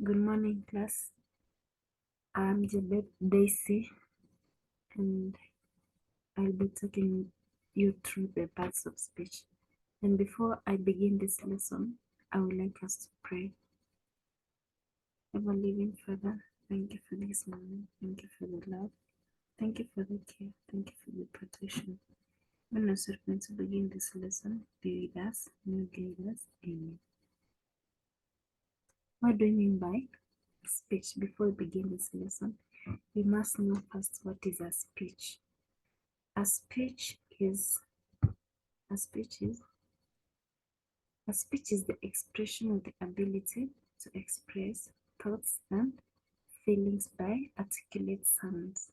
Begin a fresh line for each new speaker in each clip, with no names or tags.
Good morning, class. I'm Jabet Daisy, and I'll be taking you through the parts of speech. And before I begin this lesson, I would like us to pray. Ever living Father, thank you for this moment. Thank you for the love. Thank you for the care. Thank you for the protection. When I are going to begin this lesson, be with us, and guide us. Amen. What do you mean by speech? Before we begin this lesson, we must know first what is a speech. A speech is the expression of the ability to express thoughts and feelings by articulate sounds.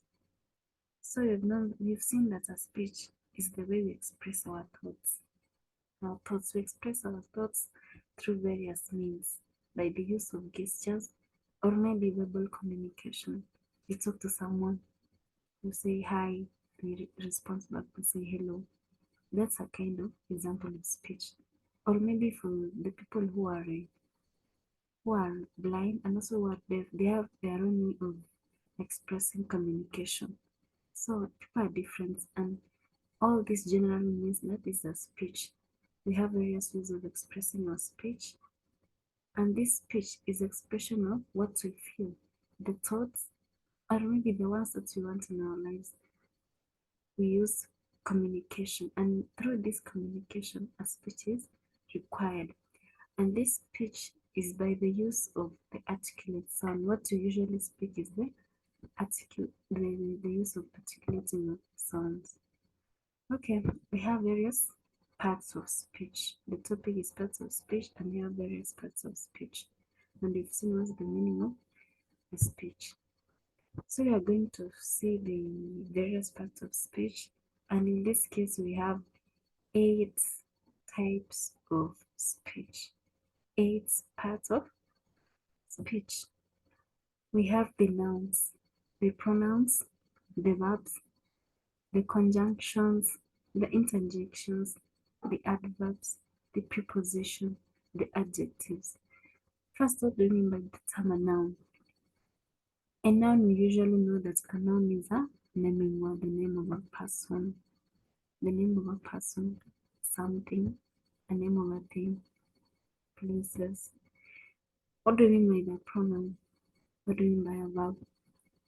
So we've seen that a speech is the way we express our thoughts. We express our thoughts through various means, by the use of gestures or maybe verbal communication. You talk to someone, you say hi, and you respond back to say hello. That's a kind of example of speech. Or maybe for the people who are blind and also who are deaf, they have their own way of expressing communication. So people are different, and all this generally means that is a speech. We have various ways of expressing our speech, and this speech is expression of what we feel, the thoughts, or maybe the ones that we want in our lives. We use communication, and through this communication, a speech is required. And this speech is by the use of the articulate sound. What we usually speak is the use of articulating of sounds. Okay, we have various parts of speech. The topic is parts of speech, and we have various parts of speech. And we've seen what's the meaning of a speech. So we are going to see the various parts of speech, and in this case we have 8 types of speech. 8 parts of speech. We have the nouns, the pronouns, the verbs, the conjunctions, the interjections, the adverbs, the preposition, the adjectives. First, what do you mean by the term a noun? A noun, we usually know that a noun is a naming word, the name of a person, something, a name of a thing, places. What do you mean by the pronoun? What do you mean by a verb?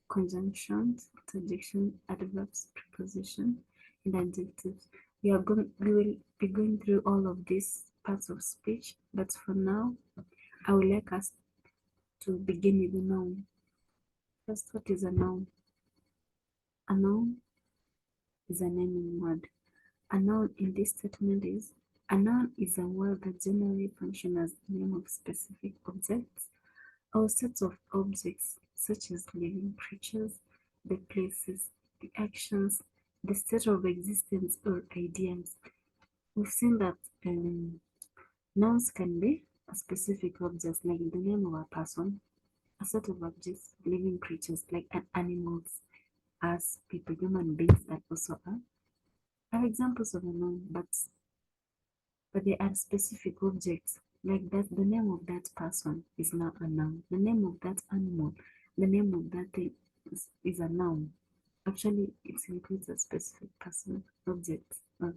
Conjunctions, interjection, adverbs, preposition, and adjectives. We will be going through all of these parts of speech, but for now, I would like us to begin with a noun. First, what is a noun? A noun is a naming word. A noun in this statement is a noun is a word that generally functions as the name of specific objects or sets of objects such as living creatures, the places, the actions, the state of existence, or ideas. We've seen that nouns can be a specific object like the name of a person, a set of objects, living creatures like animals, as people, human beings that also are examples of a noun, but they are specific objects. Like that, the name of that person is now a noun. The name of that animal, the name of that thing is a noun. Actually, it includes a specific person, object, or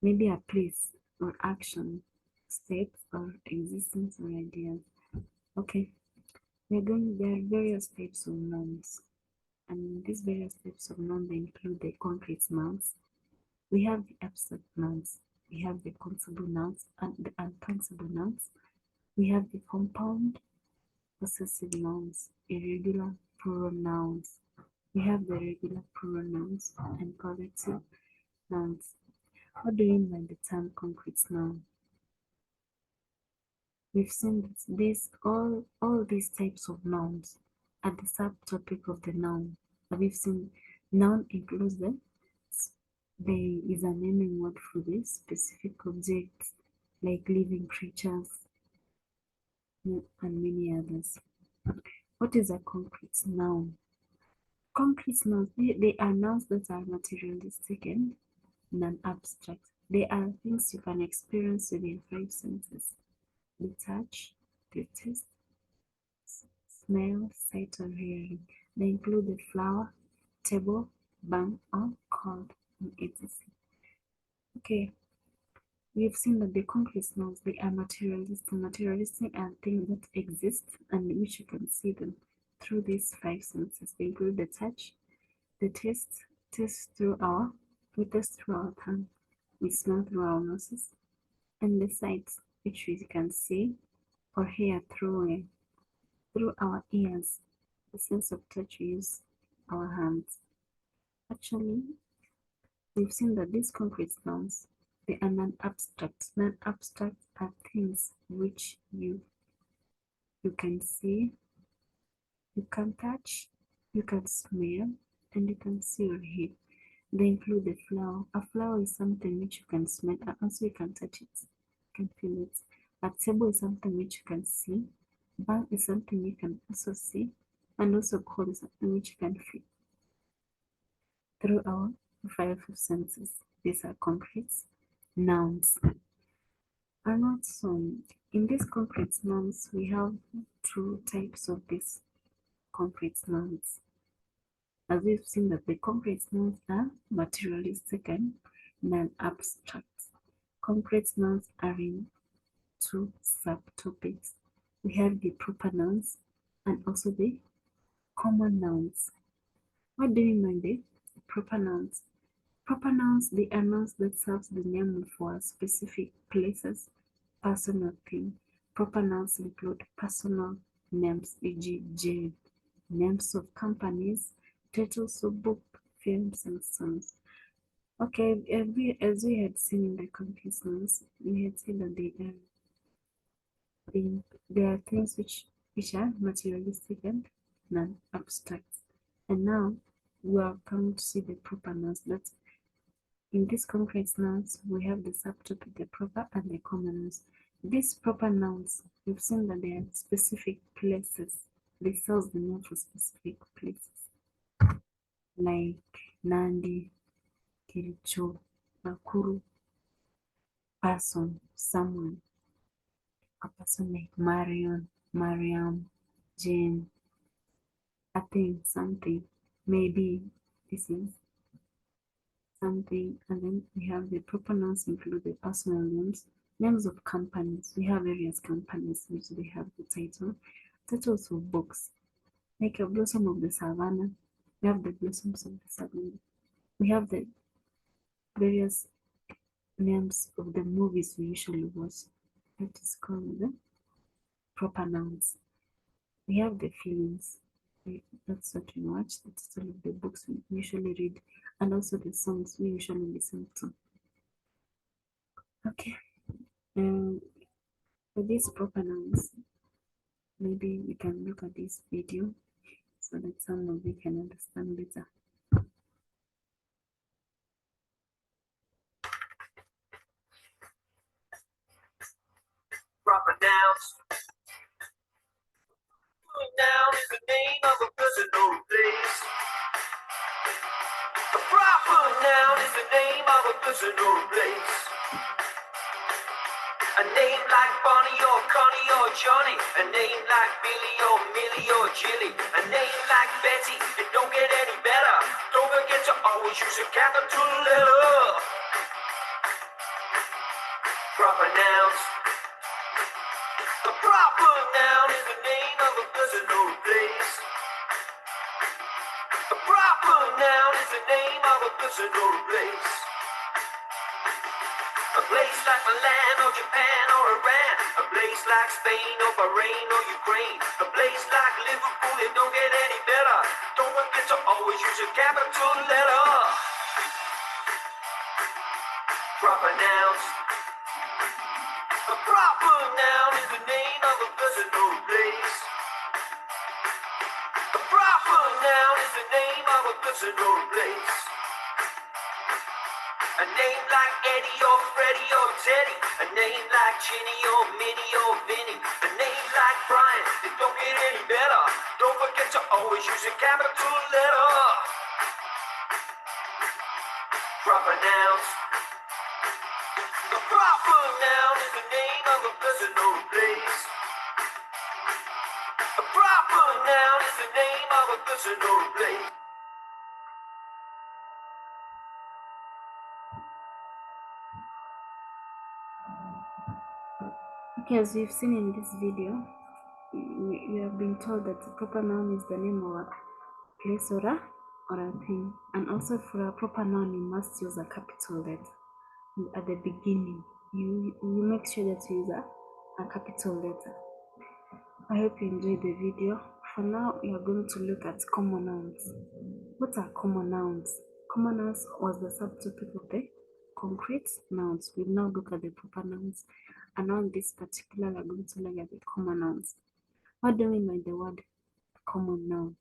maybe a place or action, state or existence or ideas. Okay, there are various types of nouns, and these various types of nouns include the concrete nouns. We have the abstract nouns. We have the countable nouns and the uncountable nouns. We have the compound possessive nouns, irregular plural nouns. We have the regular plural nouns and corrective nouns. What do you mean by the term concrete noun? We've seen that all these types of nouns are the subtopic of the noun. We've seen noun includes there is a naming word for the specific objects like living creatures and many others. What is a concrete noun? Concrete nouns, they are nouns that are materialistic and non-abstract. They are things you can experience with your 5 senses. The touch, the taste, smell, sight, or hearing. They include the flower, table, bank, or cord, and etc. Okay, we've seen that the concrete smells, they are materialistic. Materialistic are things that exist and which you can see them through these five senses. They include the touch, the taste, we taste through our tongue, we smell through our noses, and the sight, which we can see or hear through our ears. The sense of touch, we use our hands. Actually, we've seen that these concrete sounds, they are non-abstract. Non-abstract are things which you can see, you can touch, you can smell, and you can see or hear. They include the flower. A flower is something which you can smell, and also you can touch it, you can feel it. A table is something which you can see. Bank is something you can also see, and also cold is something which you can feel. Through our five senses, these are concrete nouns. And also, in these concrete nouns, we have two types of these concrete nouns. As we've seen that the concrete nouns are materialistic and non-abstract. Concrete nouns are in two subtopics. We have the proper nouns and also the common nouns. What do you mean by the proper nouns? Proper nouns, they are nouns that serve the name for specific places, person, or thing. Proper nouns include personal names, e.g., jail, names of companies, titles of book, films, and songs. Okay, as we had seen in the complete nouns, we had seen that they are things which are materialistic and non-abstract. And now we are coming to see the proper nouns. That in these concrete nouns, we have the subtopic, the proper and the common nouns. These proper nouns, we've seen that they are specific places. They serve the name for specific places, like Nandi, Kericho, Nakuru, person, someone, a person like Marion, Mariam, Jane, a thing, something, maybe this is something. And then we have the proper nouns include the personal names, names of companies. We have various companies which they have the titles of books, like a blossom of the savannah. We have the blossoms of the savannah. We have the various names of the movies we usually watch. That is called the proper nouns. We have the films. That's what we watch. The title of the books we usually read, and also the songs we usually listen to. Okay. For these proper nouns, maybe we can look at this video so that some of you can understand better.
Proper nouns. Noun is the name of a person or place. A proper noun is the name of a person or place. A name like Bonnie or Connie or Johnny. A name like Billy or Millie or Jilly. A name like Betty, it don't get any better. Don't forget to always use a capital letter. Proper nouns. A proper noun is the name of a person or place. A proper noun is the name of a person or place. A place like Milan or Japan or Iran. A place like Spain or Bahrain or Ukraine. A place like Liverpool, it don't get any better. Don't forget to always use a capital letter. Proper nouns. A proper noun is the name of a person or place. A proper noun is the name of a person or place. A name like Eddie or Freddie or Teddy. A name like Ginny or Minnie or Vinny. A name like Brian, it don't get any better. Don't forget to always use a capital letter. Proper nouns. A proper noun is the name of a person or place. A proper noun is the name of a person or a place.
Okay, as you've seen in this video, you have been told that the proper noun is the name of a place or a thing. And also for a proper noun, you must use a capital letter. At the beginning, you make sure that you use a capital letter. I hope you enjoyed the video. For now, we are going to look at common nouns. What are common nouns? Common nouns was the subtopic of the concrete nouns. We now look at the proper nouns. And on this particular, we are going to look at the common nouns. What do we mean by the word common noun?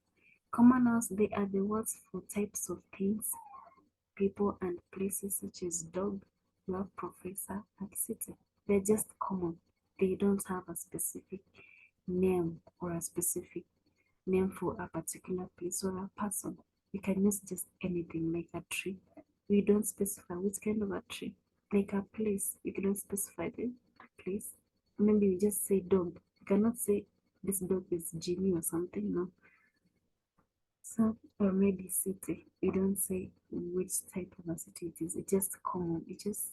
Common nouns, they are the words for types of things, people, and places such as dog, love, professor, and city. They're just common. They don't have a specific name or a specific name for a particular place or a person. You can use just anything like a tree. We don't specify which kind of a tree. Like a place, you cannot specify the place. Maybe you just say dog. You cannot say this dog is Jimmy or something, no. So, or maybe city. You don't say which type of a city it is. It's just common. It just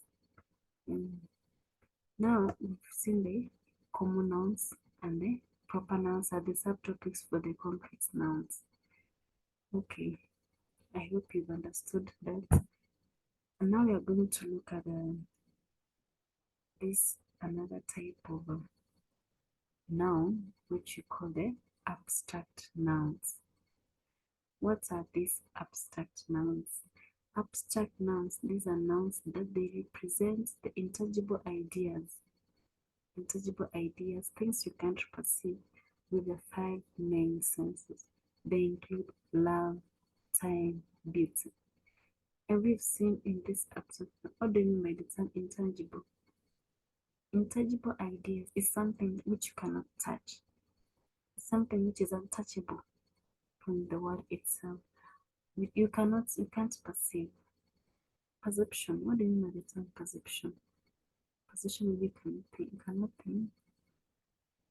now we've seen the common nouns and the proper nouns are the subtopics for the concrete nouns. Okay, I hope you've understood that. And now we are going to look at this another type of noun, which you call the abstract nouns. What are these abstract nouns? Abstract nouns, these are nouns that they represent the intangible ideas, things you can't perceive with the 5 main senses. They include love, time, beauty. And we've seen in this abstract, what do you mean by the term intangible? Intangible ideas is something which you cannot touch, something which is untouchable from the word itself. You can't perceive. Perception, what do you mean by the term perception? Perception, you cannot think,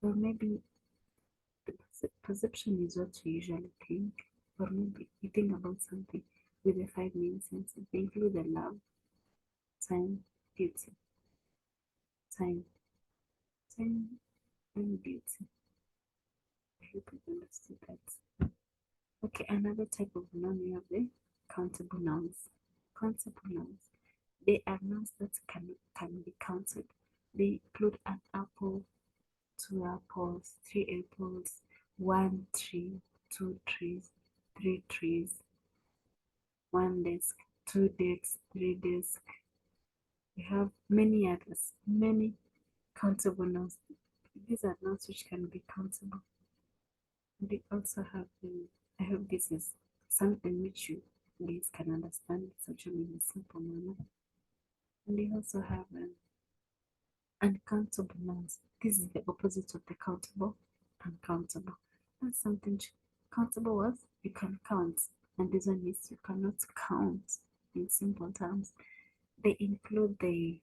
or maybe perception is what you usually think, or maybe you think about something with the 5 main senses. They include the love, time, beauty, time, and beauty. I hope you understood that. Okay, another type of noun, we have the countable nouns. Countable nouns, they are nouns that can be counted. They include an apple, 2 apples, 3 apples, 1 tree, 2 trees, 3 trees, 1 desk, 2 desks, 3 desks. We have many others, many countable nouns. These are nouns which can be countable. They also have I hope this is something which you guys can understand. It's actually in a simple manner. And they also have uncountable nouns. This is the opposite of the countable. Uncountable. That's something countable was you can count, and this one is you cannot count in simple terms. They include the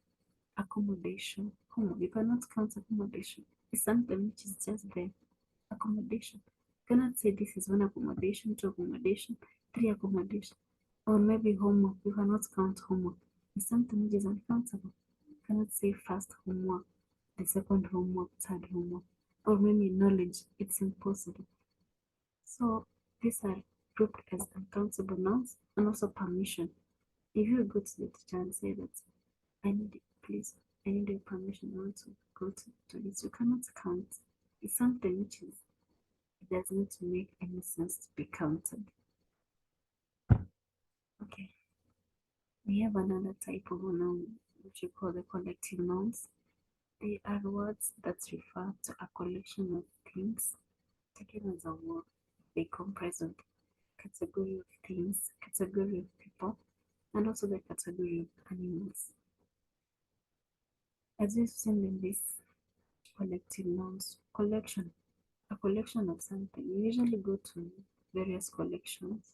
accommodation. You cannot count accommodation. It's something which is just there. Accommodation. You cannot say this is 1 accommodation, 2 accommodation, 3 accommodation. Or maybe homework. You cannot count homework. It's something which is uncountable. You cannot say first homework, the second homework, third homework. Or maybe knowledge. It's impossible. So these are grouped as uncountable nouns, and also permission. If you go to the teacher and say that I need your permission, I want to go to this, you cannot count. It's something which is, it does not make any sense to be counted. Okay. We have another type of noun which we call the collective nouns. They are words that refer to a collection of things taken as a whole. They comprise of category of things, category of people, and also the category of animals. As we've seen in this collective nouns, a collection of something. You usually go to various collections,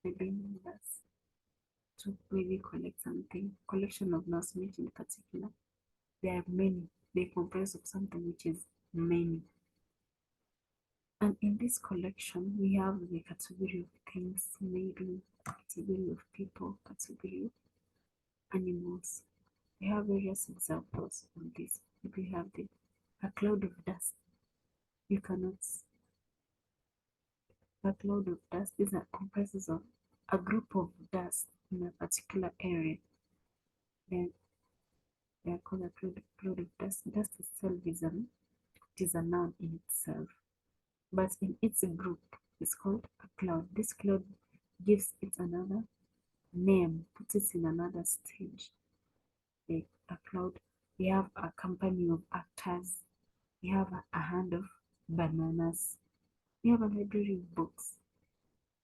maybe numbers, to maybe collect something. Collection of nouns in particular. There are many. They comprise of something which is many. And in this collection, we have the category of things, maybe category of people, category of animals. We have various examples of this. We have a cloud of dust. You cannot. A cloud of dust is comprises of a group of dust in a particular area. Then they are called a cloud of dust. Dust itself is a noun in itself, but in its group it's called a cloud. This cloud gives it another name, puts it in another stage. A cloud. We have a company of actors. We have a hand of bananas. We have a library of books.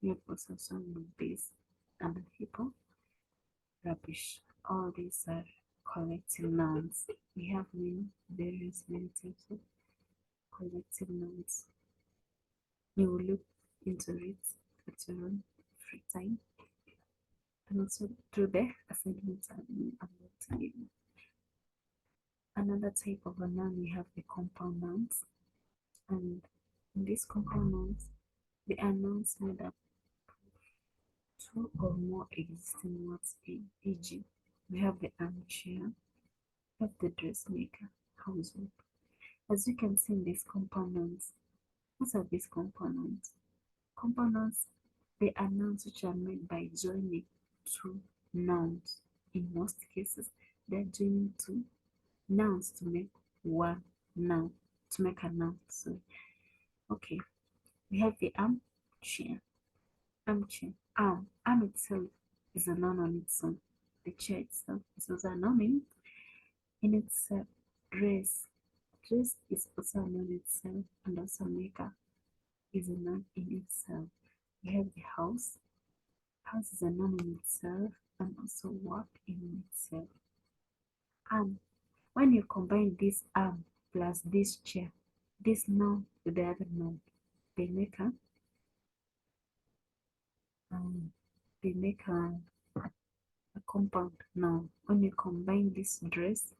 We have also some of these and the people. Rubbish. All these are collective nouns. We have many types of collective nouns. You will look into it at your own free time and also through the assignments I'm about to give you. Another type of a noun, we have the compound nouns, and in these compound nouns, they are nouns made up two or more existing words. E.g., we have the armchair, we have the dressmaker, household. As you can see in these compound nouns, what are these compound nouns? Compound nouns, they are nouns which are made by joining two nouns. In most cases, they are joining two nouns to make one noun, to make a noun. Sorry. Okay, we have the armchair. Armchair. Arm itself is a noun on its own. The chair itself is also a noun in itself. Dress. Dress is also a noun in itself, and also maker is a noun in itself. We have the house. House is a noun in itself and also work in itself. When you combine this arm plus this chair, this noun with the other noun, they make a compound noun. When you combine this dress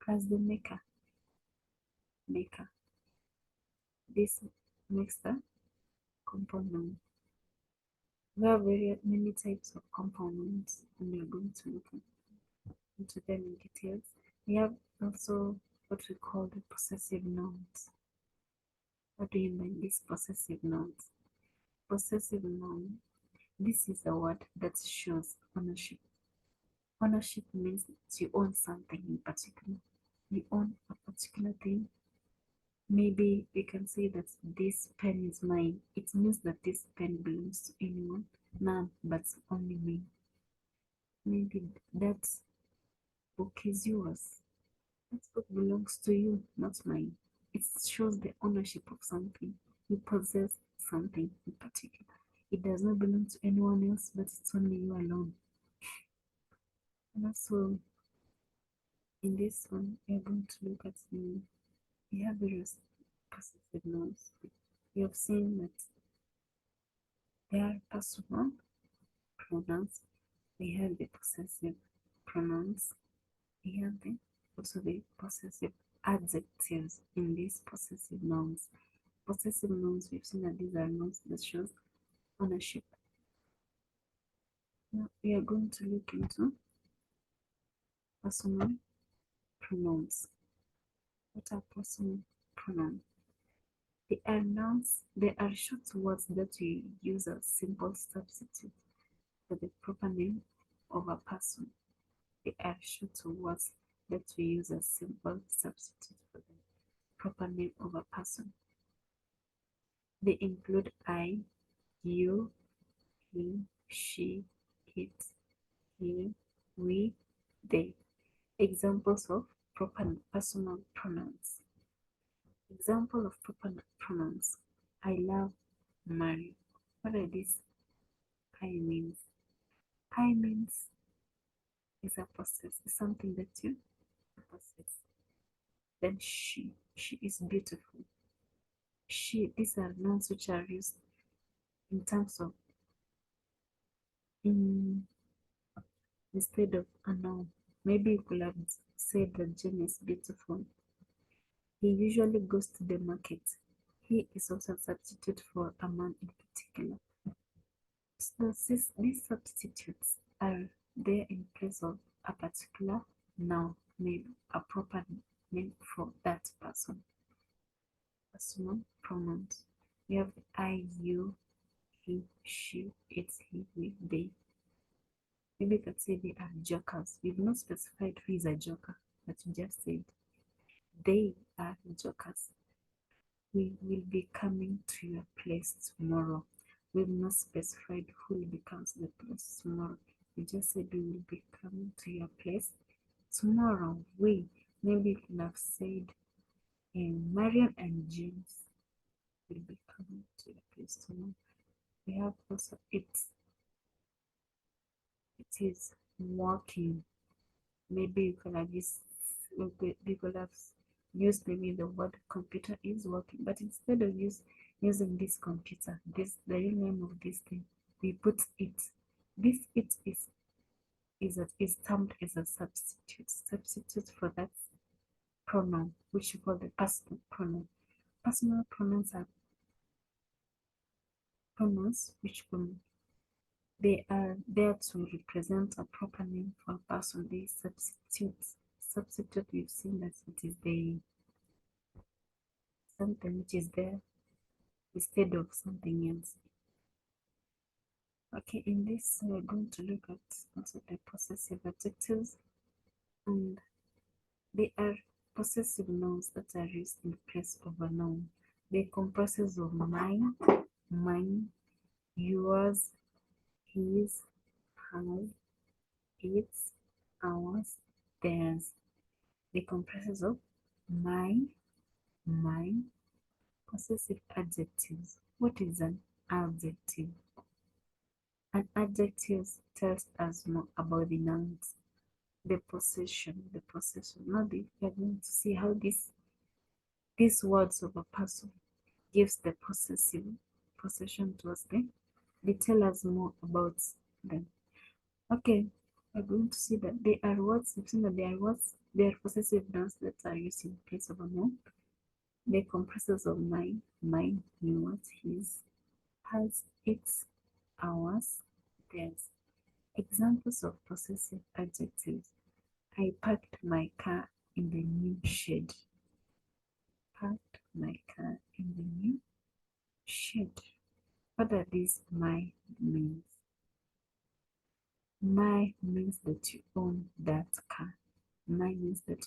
plus the maker, this makes the compound noun. We have very many types of compound nouns, and we are going to look into them in details. We have also what we call the possessive nouns. What do you mean these possessive nouns? Possessive noun, this is a word that shows ownership. Ownership means that you own something in particular. You own a particular thing. Maybe we can say that this pen is mine. It means that this pen belongs to anyone, none but only me. Maybe that book is yours. That book belongs to you, not mine. It shows the ownership of something. You possess something in particular. It does not belong to anyone else, but it's only you alone. And also, in this one, we are going to look at we have various possessive nouns. We have seen that there are personal pronouns. We have the possessive pronouns. We have also the possessive adjectives in these possessive nouns. Possessive nouns, we've seen that these are nouns that shows ownership. Now we are going to look into personal pronouns. What are personal pronouns? They are nouns, they are short words that we use as simple substitute for the proper name of a person. They are short words that we use as simple substitute for the proper name of a person. They include I, you, he, she, it, he, we, they. Examples of proper personal pronouns. Example of proper pronouns. I love Mario. What are these? I means. I means is a possess, is something that you possess. Then she is beautiful. She, these are nouns which are used in terms of instead of a noun. Maybe you could have said that Jane is beautiful. He usually goes to the market. he is also a substitute for a man in particular. So these substitutes are there in place of a particular noun, maybe a proper name for that person. Personal pronouns. We have the I, you, he, she, it, he, we, they. Maybe you could say they are jokers. We've not specified who is a joker, but you just said they are jokers. We will be coming to your place tomorrow. We've not specified who will become to the place tomorrow. We just said we will be coming to your place tomorrow. We maybe could have said Marian and James will be coming to your place tomorrow. We have also it is working. Maybe you could have used maybe the word computer is working, but instead of using this computer, this the real name of this thing, we put it. This it is termed as a substitute for that pronoun, which you call the personal pronoun. Personal pronouns are pronouns which they are there to represent a proper name for a person. They substitute. We've seen that it is the something which is there instead of something else. Okay, in this we're going to look at also the possessive adjectives, and they are possessive nouns that are used in place of a noun. They comprises of mine, yours, his, hers, its, ours, theirs. They comprises of mine. Possessive adjectives. What is an adjective? An adjective tells us more about the nouns, the possession. Now we are going to see how these words of a person gives the possession towards them. They tell us more about them. Okay, we're going to see that they are words. We've seen that they are words. They are possessive nouns that are used in place of a noun. They comprises of mine, yours, his, hers, its, ours, theirs. Examples of possessive adjectives. I parked my car in the new shed. Parked my car in the new shed. What does this my means? My means that you own that car. My means that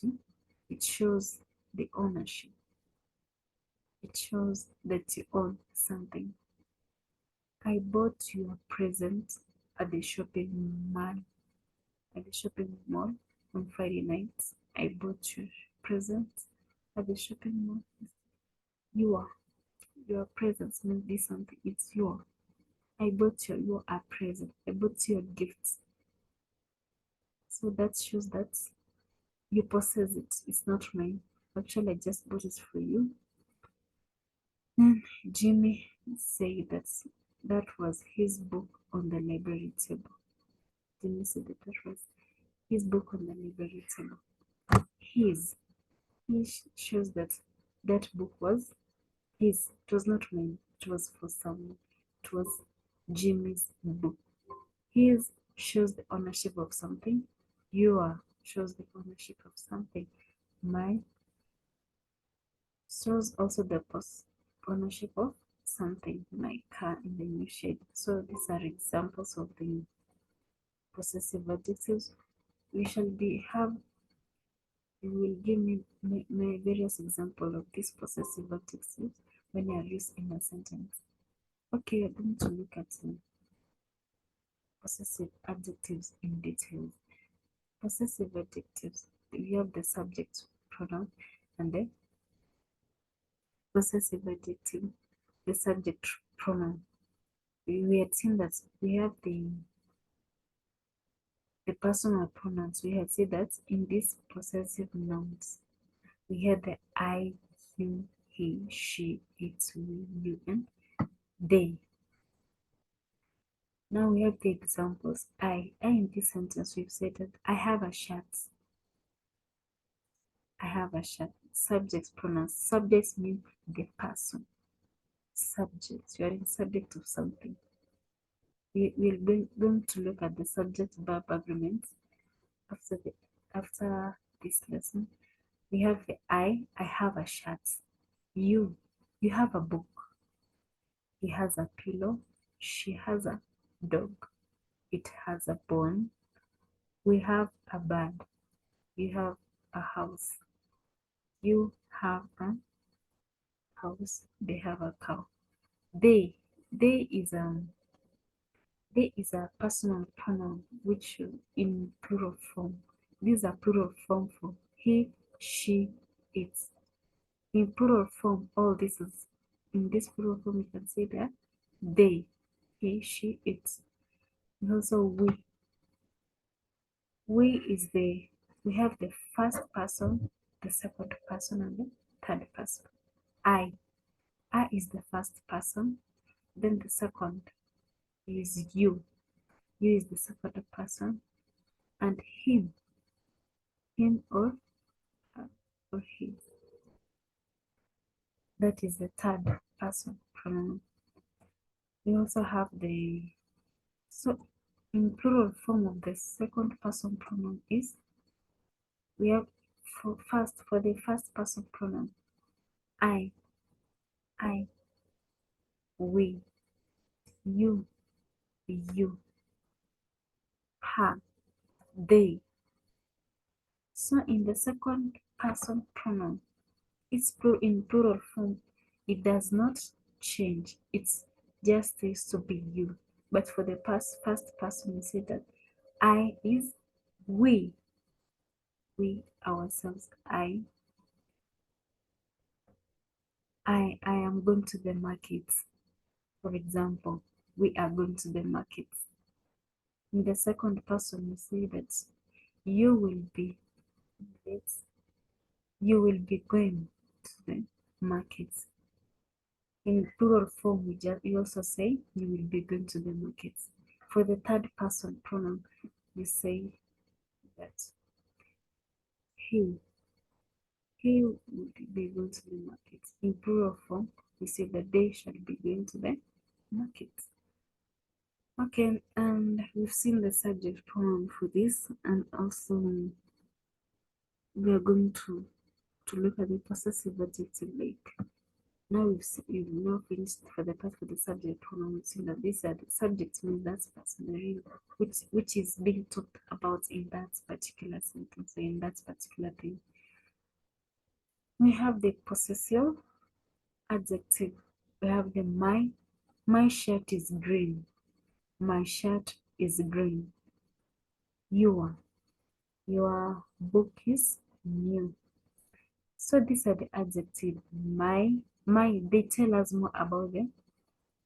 it shows the ownership. It shows that you own something. I bought you a present at the shopping mall. At the shopping mall on Friday night. I bought you a present at the shopping mall. Your present means this something. It's your. I bought you a present. I bought you a gift. So that shows that you possess it. It's not mine. Actually, I just bought it for you. And Jimmy said that was his book on the library table. Jimmy said that was his book on the library table. His. He shows that that book was his. It was not mine. It was for someone. It was Jimmy's book. His shows the ownership of something. Your shows the ownership of something. My shows also the ownership of something. My car in the new shed. So these are examples of the possessive adjectives. We will give me various examples of these possessive adjectives when they are used in a sentence. Okay, we're going to look at possessive adjectives in detail. Possessive adjectives, we have the subject pronoun and the possessive adjective, the subject pronoun. We had seen that we have the personal pronouns. We had said that in these possessive nouns, we had the I, you, he, she, it, we, you, and they. Now we have the examples. I in this sentence we've said that I have a shirt. I have a shirt. Subjects pronouns. Subjects mean the person. subject. You are in subject of something. We're going to look at the subject-verb agreements after this lesson. We have the I have a shirt. You have a book. He has a pillow. She has a dog. It has a bone. We have a bird. You have a house. You have a house. They have a cow. They they is a they is a personal pronoun which in plural form. These are plural form for he, she, it. In plural form, all this is in this plural form. You can say that they, he, she, it. And also we. We is we have the first person, the second person, and the third person. I is the first person, then the second is you. You is the second person, and him or he. That is the third person pronoun. We also have so in plural form of the second person pronoun is we have for the first person pronoun I, we, you, her, they. So in the second person pronoun, it's in plural form. It does not change. It's just stays to be you. But for the first person, we say that I is we ourselves. I am going to the market. For example, we are going to the market. In the second person, we say that you will be going to the market. In plural form, we also say you will be going to the market. For the third person pronoun, we say that he will be going to the market. In plural form, we say that they shall be going to the market. Okay, and we've seen the subject pronoun for this, and also we are going to look at the possessive adjective like. Now we've now finished for the part for the subject pronoun. We've seen that these are the subjects mean that person, which is being talked about in that particular sentence, or in that particular thing. We have the possessive adjective. We have the my shirt is green. My shirt is green. Your book is new. So these are the adjectives. My, they tell us more about the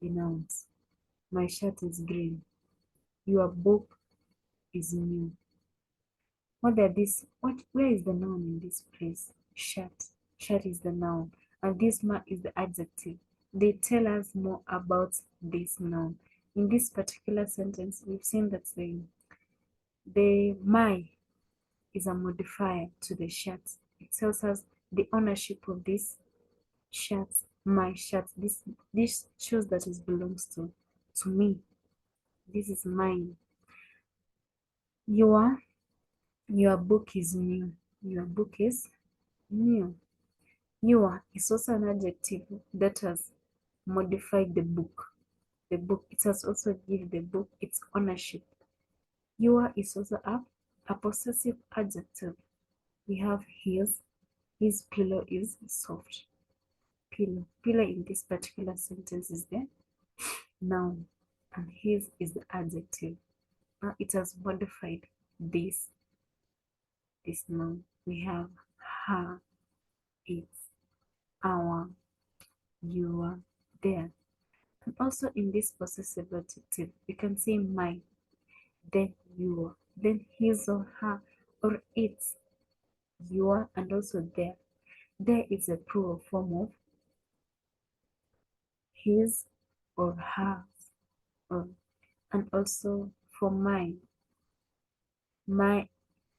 nouns. My shirt is green. Your book is new. What are these? Where is the noun in this place? Shirt. Shirt is the noun. And this is the adjective. They tell us more about this noun. In this particular sentence, we've seen that the my is a modifier to the shirt. It tells us the ownership of this shirt, my shirt. This shows that it belongs to me. This is mine. Your book is new. Your book is new. Your is also an adjective that has modified the book. The book, it has also given the book its ownership. Your is also a possessive adjective. We have his pillow is soft. Pillow in this particular sentence is the noun, and his is the adjective. Now it has modified this noun. We have her, its, our, your, their. And also in this possessive adjective, you can say my, then your, then his or her, or its, your, and also their. There is a plural form of his or her, or, and also for my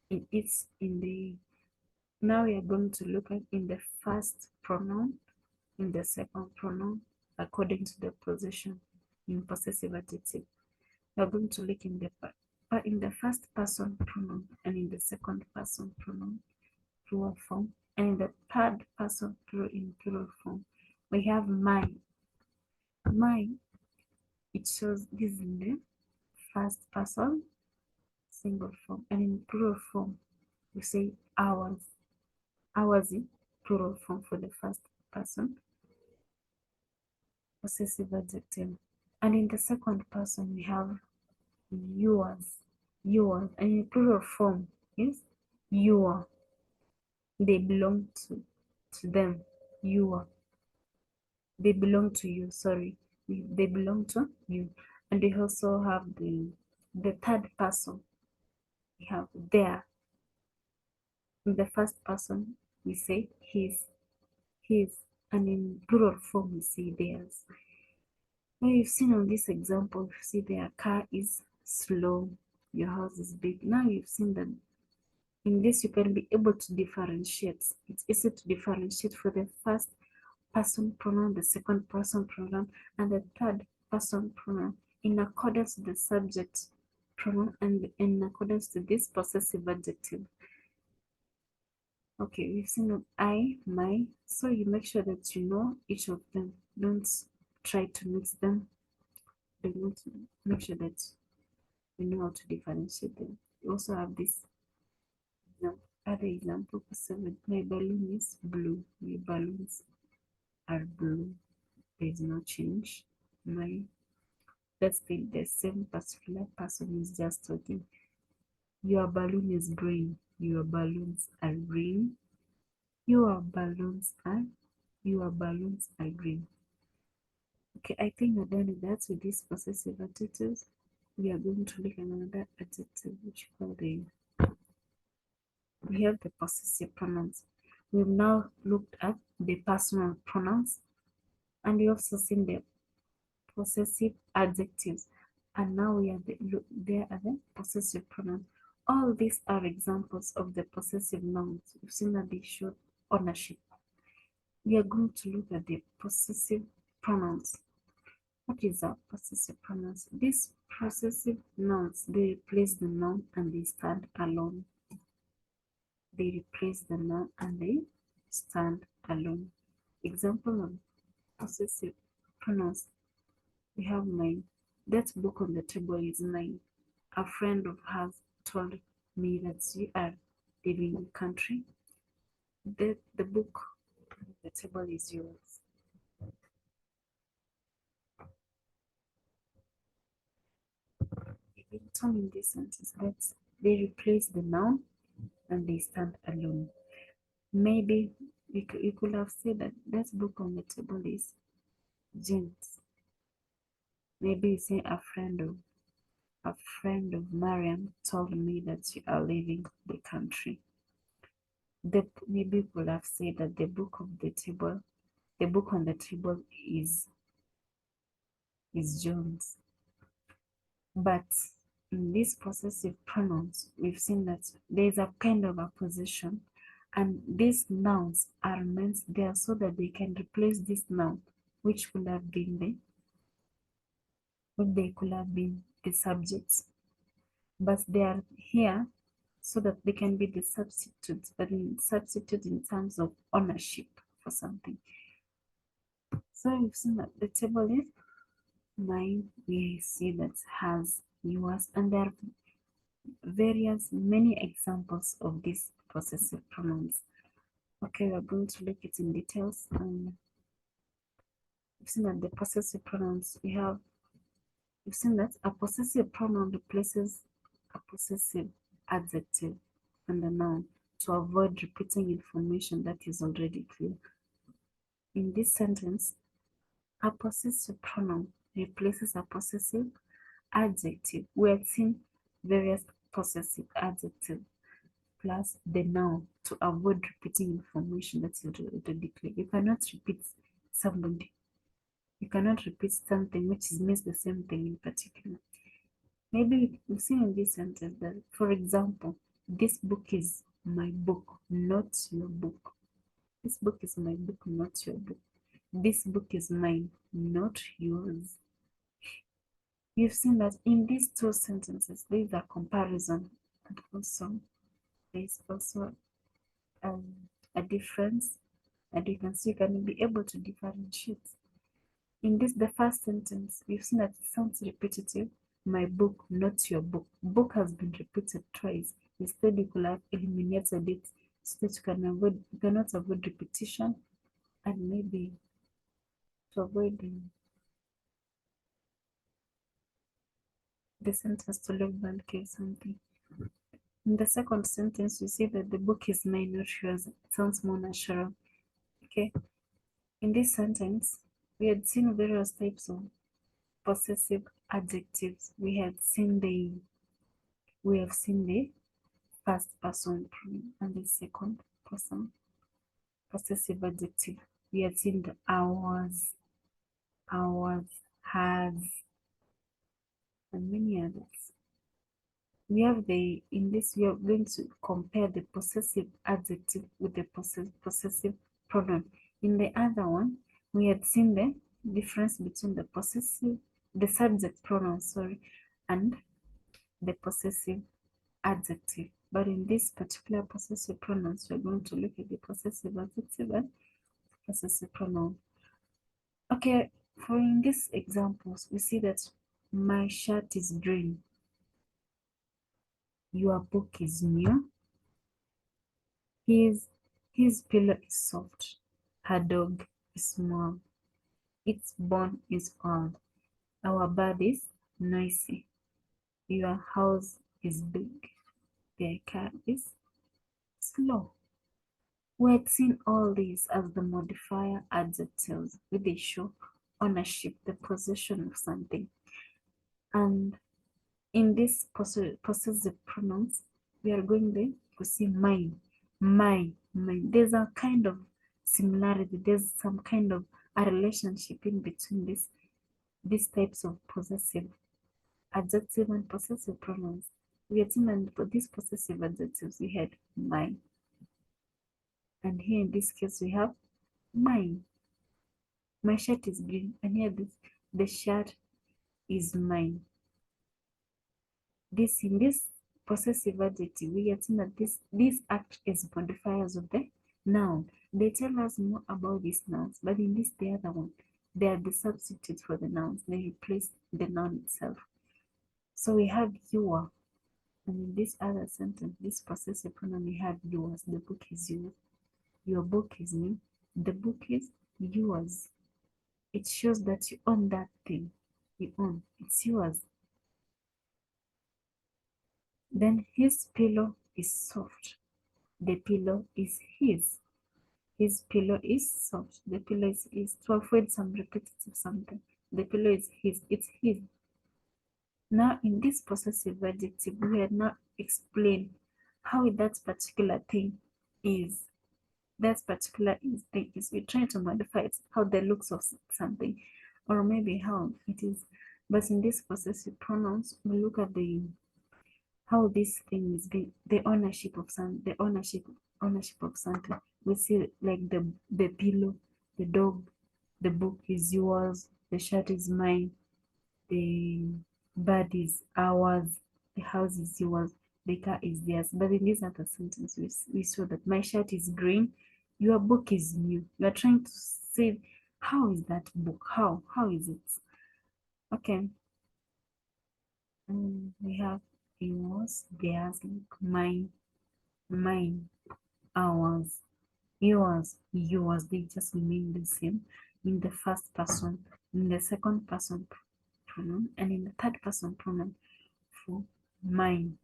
it's in the. Now we are going to look at in the first pronoun, in the second pronoun, according to the position in possessive adjective. We are going to look in the first person pronoun and in the second person pronoun plural form, and in the third person plural in plural form. We have my. My, it shows this is in the first person single form, and in plural form we say ours. Ours in plural form for the first person possessive adjective, and in the second person we have yours. Yours, and in plural form is your. They belong to them. Your. They belong to you. Sorry, they belong to you. And we also have the third person. We have their. In the first person we say his, and in plural form we say theirs. Now you've seen on this example, you see their car is slow, your house is big. Now you've seen that in this you can be able to differentiate. It's easy to differentiate for the first person pronoun, the second person pronoun, and the third person pronoun in accordance to the subject pronoun and in accordance to this possessive adjective. Okay, we've seen that I, my, so you make sure that you know each of them. Don't try to mix them. Don't make sure that you know how to differentiate them. You also have this other example for 7. My balloon is blue. My balloons are blue. There is no change. That's the same particular person is just talking. Your balloon is green. Your balloons are green. Your balloons are green. Okay, I think we're done with that. With these possessive adjectives, we are going to look at another adjective which we have the possessive pronouns. We've now looked at the personal pronouns, and we also seen the possessive adjectives, and now there are the possessive pronouns. All these are examples of the possessive nouns. We've seen that they show ownership. We are going to look at the possessive pronouns. What is a possessive pronouns? These possessive nouns, they replace the noun and they stand alone. They replace the noun and they stand alone. Example of possessive pronouns. We have mine. That book on the table is mine. A friend of hers told me that you are leaving the country. The book on the table is yours. In turning this sentence, that they replace the noun and they stand alone. Maybe you could have said that book on the table is James. Maybe you say a friend of Mariam told me that you are leaving the country. Maybe you could have said that the book on the table is John's. But in these possessive pronouns, we've seen that there is a kind of a position, and these nouns are meant there so that they can replace this noun, which could have been the subjects, but they are here so that they can be the substitutes, but substitute in terms of ownership for something. So we've seen that the table is mine. We see that has yours, and there are many examples of these possessive pronouns. Okay, we're going to look at in details. We've seen that the possessive pronouns we've seen that a possessive pronoun replaces a possessive adjective and a noun to avoid repeating information that is already clear. In this sentence, a possessive pronoun replaces a possessive adjective. We have seen various possessive adjectives plus the noun to avoid repeating information that is already clear. You cannot repeat somebody. You cannot repeat something which means the same thing in particular. Maybe we see in this sentence that, for example, this book is my book, not your book. This book is my book, not your book. This book is mine, not yours. You've seen that in these two sentences, there is a comparison, and also there is also a difference, and you can see you can be able to differentiate. In this, the first sentence, we've seen that it sounds repetitive. My book, not your book. Book has been repeated twice. Instead, you could have eliminated it so that you cannot avoid repetition, and maybe to avoid the sentence to look bulky or something. In the second sentence, you see that the book is mine, not yours. It sounds more natural. Okay. In this sentence, we had seen various types of possessive adjectives. We have seen the first person pronoun and the second person possessive adjective. We have seen the ours, has, and many others. We are going to compare the possessive adjective with the possessive pronoun. In the other one, we had seen the difference between the subject pronoun, and the possessive adjective. But in this particular possessive pronouns, we're going to look at the possessive adjective and possessive pronoun. Okay, for in these examples, we see that my shirt is green. Your book is new. His pillow is soft. Her dog is small. Its bone is old. Our bed is noisy. Your house is big. Their car is slow. We had seen all these as the modifier adjectives with they show ownership, the possession of something. And in this possessive pronouns, we are going to see mine, my, mine. There's a kind of similarity. There's some kind of a relationship in between these types of possessive adjective and possessive pronouns. We had seen that for these possessive adjectives, we had mine. And here in this case, we have mine. My shirt is green, and here the shirt is mine. In this possessive adjective, we get that these act as modifiers of the noun. They tell us more about these nouns, but in the other one, they are the substitutes for the nouns. They replace the noun itself. So we have your, and in this other sentence, this possessive pronoun, we have yours. The book is yours. Your book is new. The book is yours. It shows that you own that thing. You own. It's yours. Then his pillow is soft. The pillow is his. His pillow is soft. The pillow is to avoid some repetitive something. The pillow is his. It's his. Now in this possessive adjective, we have now explained how that particular thing is. That particular thing is. We're trying to modify it, how the looks of something, or maybe how it is. But in this possessive pronouns, we look at how this thing is being the ownership of something. We see like the pillow, the dog, the book is yours, the shirt is mine, the bird is ours, the house is yours, the car is theirs. But in this other sentence, we saw that my shirt is green, your book is new. You are trying to say, how is that book? How is it? Okay. We have yours, theirs, like mine, ours, yours. They just remain the same in the first person, in the second person pronoun, and in the third person pronoun. For mine,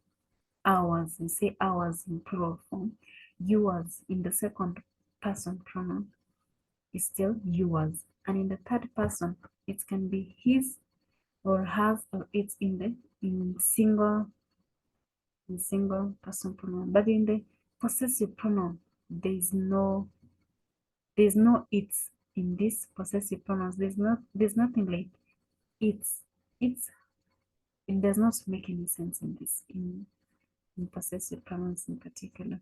ours, we say ours in plural form. Yours in the second person pronoun is still yours, and in the third person it can be his or hers, or it's in single person pronoun. But in the possessive pronoun, there's no it in this possessive pronouns. There's nothing like it's it does not make any sense in this in possessive pronouns in particular.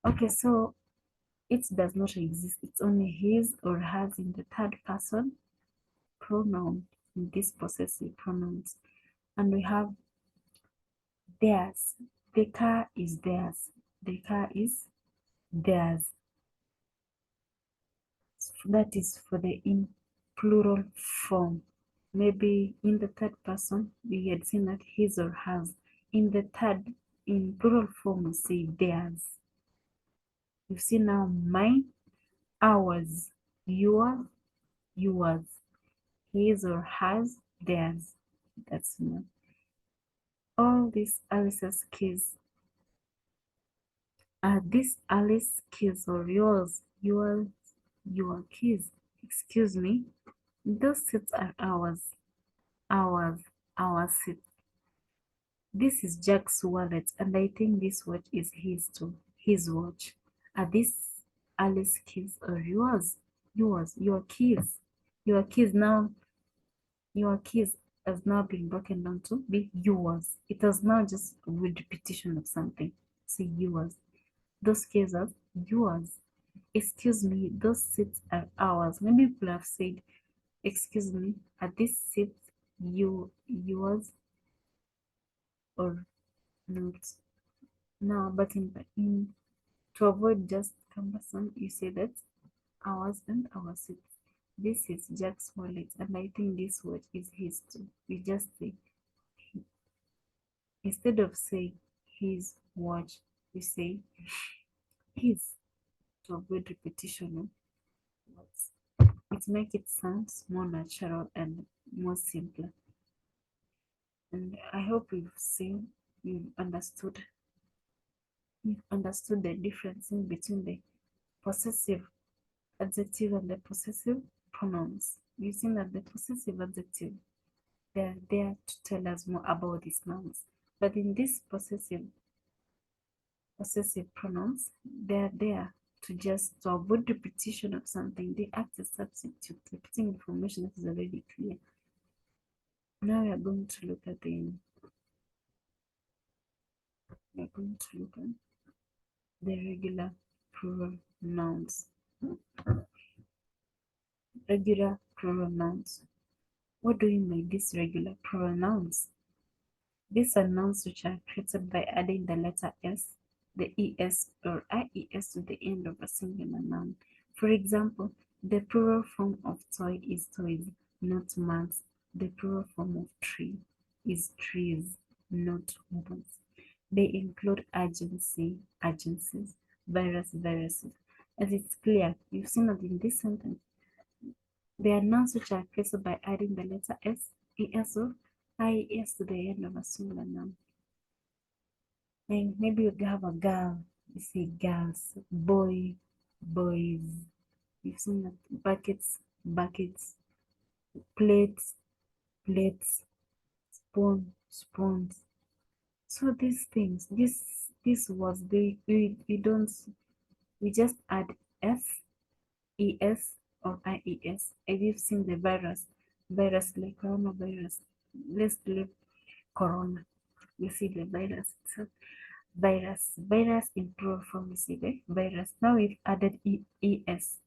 Okay, so it does not exist. It's only his or hers in the third person pronoun in these possessive pronouns. And we have theirs. The car is theirs. The car is theirs. That is for the in plural form. Maybe in the third person, we had seen that his or hers. In the third, in plural form, we say theirs. You see now mine, ours, your, yours, his or hers, theirs. That's one. All these Alice's keys are these Alice keys or yours, your keys. Excuse me. Those seats are ours, our seat. This is Jack's wallet, and I think this watch is his too. His watch. Are these Alice's keys or yours? Yours, your keys. Your keys now, your keys has now been broken down to be yours. It has now just a repetition of something. Say yours. Those keys are yours. Excuse me, those seats are ours. Maybe people have said, excuse me, are these seats yours or not? No, but in to avoid just cumbersome, you say that ours and our seats. This is Jack's wallet, and I think this watch is his too. We just say, instead of saying his watch, we say his to avoid repetition of words. It makes it sound more natural and more simpler. And I hope you've understood the difference in between the possessive adjective and the possessive pronouns. You've seen that the possessive adjective, they're there to tell us more about these nouns. But in this possessive pronouns, they're there to avoid repetition of something. They act as substitute, repeating information that is already clear. Now we are going to look at the regular plural nouns. Regular plural nouns. What do we mean by these regular plural nouns? These are nouns which are created by adding the letter s, the es or ies to the end of a singular noun. For example, the plural form of toy is toys, not mugs. The plural form of tree is trees, not wounds. They include agency, agencies, virus, viruses. As it's clear, you've seen that in this sentence, they are nouns which are created by adding the letter s, es, or ies to the end of a singular noun. And maybe you have a girl, you say girls, boy, boys. You've seen that buckets, buckets, plates, plates, spoon, spoons. So these things, this was we just add s, es, or ies. And you've seen the virus like coronavirus. Let's leave corona. You see the virus itself. Virus in plural form, you see the virus. Now we've added es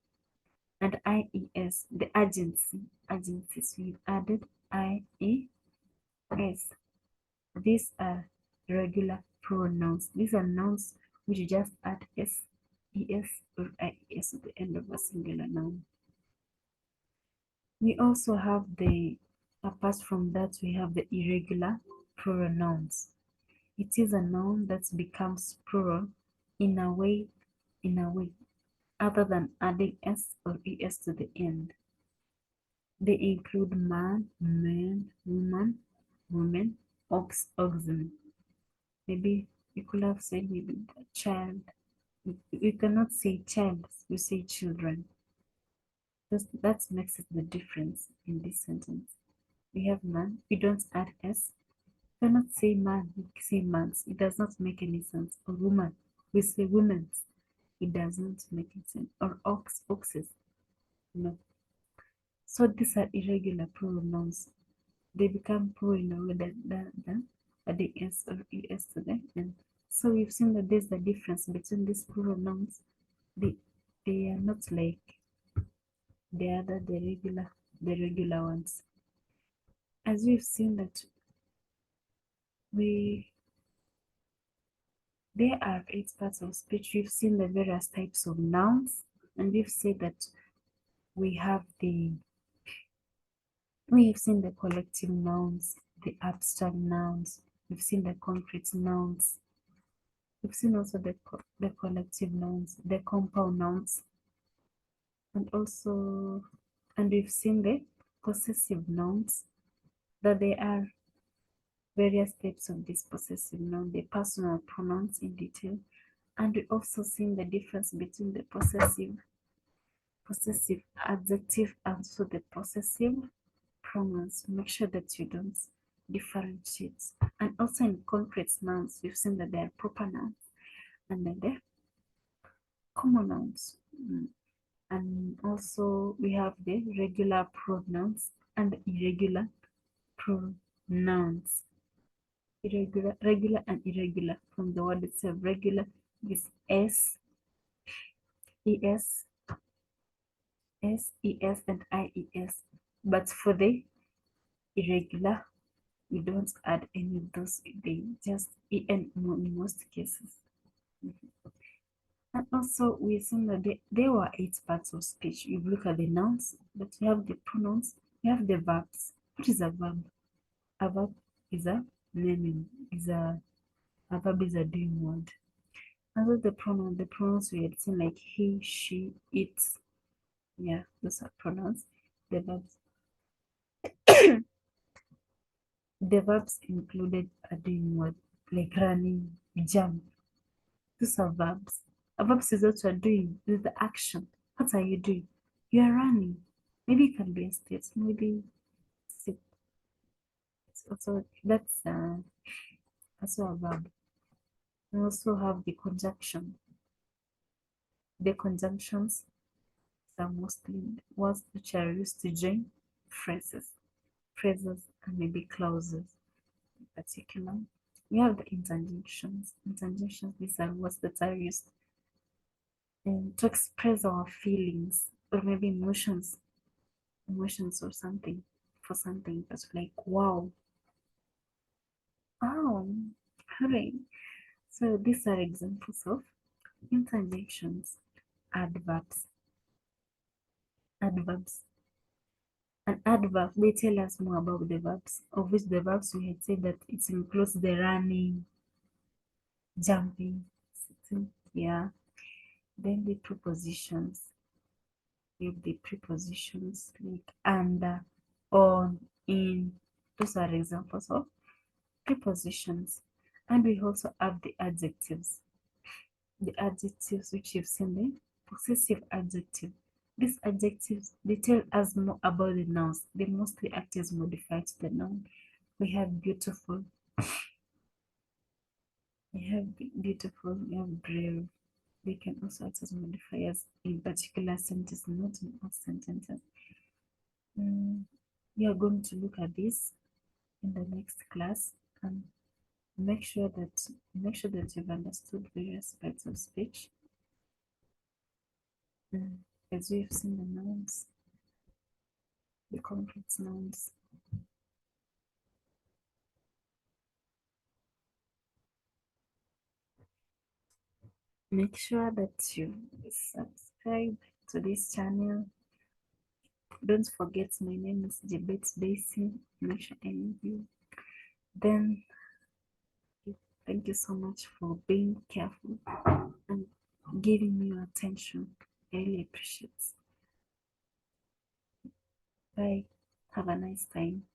and ies, the agencies. We've added ies. These are regular pronouns. These are nouns which just add s, es, or ies at the end of a singular noun. We also have apart from that, we have the irregular plural nouns. It is a noun that becomes plural in a way other than adding s or es to the end. They include man, man, woman, women, ox, oxen. Maybe you could have said maybe child. We cannot say child, we say children. That makes it the difference in this sentence. We have man, we don't add s. We cannot say man, we say mans. It does not make any sense. Or woman, we say women's. It does not make any sense. Or ox, oxes. No. So these are irregular plural nouns. They become plural in a way that adding s or es to them. And so we've seen that there's the difference between these plural nouns. They are not like the regular ones. As we've seen that there are 8 parts of speech. We've seen the various types of nouns, and we've said that we have seen the collective nouns, the abstract nouns, we've seen the concrete nouns, we've seen also the collective nouns, the compound nouns, and we've seen the possessive nouns, that there are various types of this possessive noun, the personal pronouns in detail, and we also seen the difference between the possessive adjective and also the possessive pronouns. Make sure that you don't differentiate. And also in concrete nouns, we've seen that there are proper nouns and then the common nouns. And also we have the regular pronouns and the irregular pronouns. Regular and irregular. From the word itself, regular is S, ES, SES, and IES. But for the irregular, we don't add any of those. They just EN in most cases. And also, we assume that there were 8 parts of speech. You look at the nouns, but you have the pronouns, you have the verbs. What is a verb? A verb is a naming, a verb is a doing word. And so the pronouns we had seen like he, she, it. Yeah, those are pronouns. The verbs. The verbs included a doing word like running, jump. Those are verbs. A verb is what you are doing, is the action. What are you doing? You are running. Maybe it can be a state, maybe sit. Also that's also a verb. We also have the conjunction. The conjunctions are mostly words which are used to join phrases and maybe clauses in particular. We have the interjections. Interjections, these are words that are used to express our feelings or maybe emotions or something, for something that's like wow, oh, hooray. So these are examples of interjections. Adverbs. An adverb, they tell us more about the verbs, of which the verbs we had said that it includes the running, jumping, sitting. Yeah. Then the prepositions. We have the prepositions like under, on, in. Those are examples of prepositions. And we also have the adjectives. The adjectives which you've seen, the possessive adjective. These adjectives, they tell us more about the nouns. They mostly act as modified to the noun. We have beautiful, we have brave. They can also act as modifiers in particular sentences, not in all sentences. We are going to look at this in the next class and make sure that you've understood various parts of speech. As we've seen the nouns, the complex nouns. Make sure that you subscribe to this channel. Don't forget, my name is Debate Daisy. Make sure I know you. Then thank you so much for being careful and giving me your attention. I really appreciate it. Bye. Have a nice time.